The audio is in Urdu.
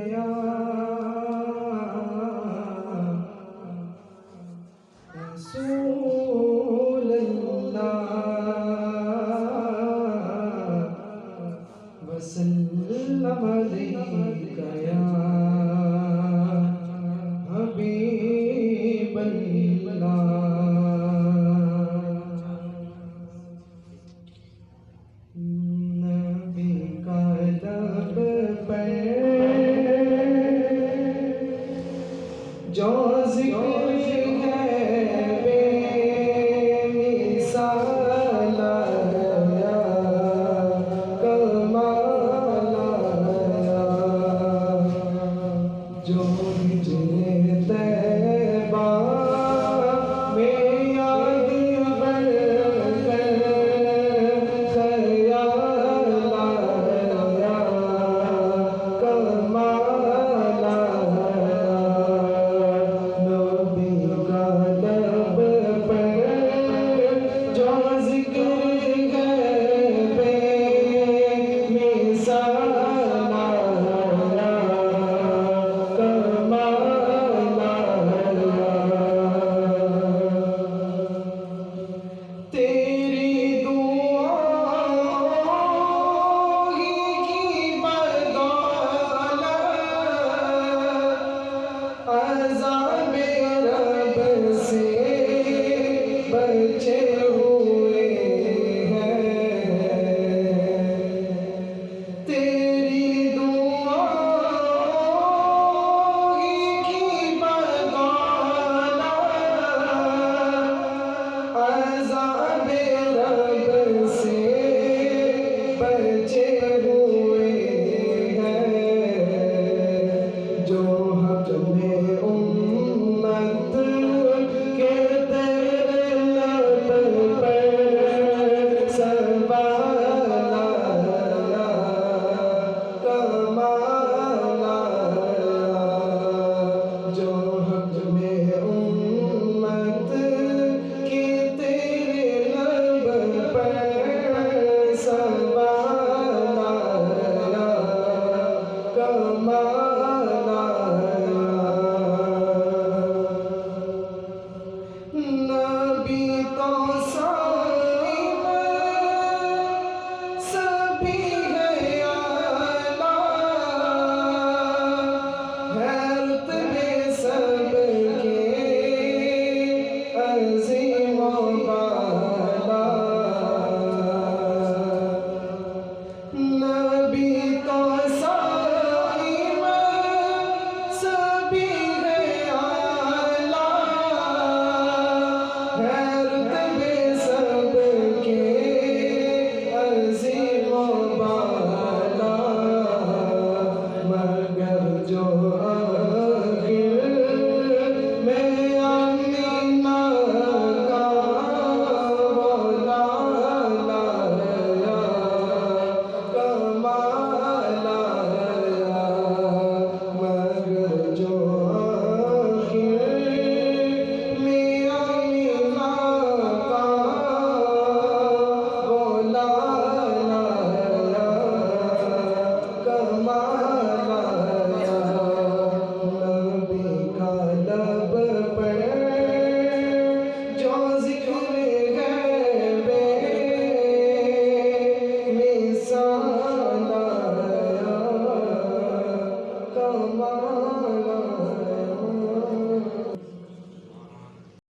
یا رسول اللہ وسلم علیک یا حبیب اللہ نبی کا لب پہ جو ذکر ہے بے مثال یا کمال یا جو ہجر طیبہ میں یاد بر کر خیال یا کمال نبی کا لب پر جو ذکر ہے بے مثال یا کمال تیری دعائیں کی بدولت عذاب رب سے بچے ہوئے ہیں تیری دعائیں کی بدولت عذاب رب سے بچے ہوئے ہیں جو حق میں امت کے تیرے لب پر سوال یا کمال جو حق میں امت کے تیرے لب پر سوال یا کمال نبی تو سائم سبھی ہے اعلیٰ حیرت میں سب کے عظیم و بالا نبی تو سائم سبھی ہے اعلیٰ حیرت میں سب کے عظیم و بالا مگر جو آخر میں آمینہ کا وہ لالا یا کمال یا مگر جو آخر میں آمینہ کا وہ لالا یا کمال یا نبی کا لب پر جو ذکر ہے بے مثال یا کمال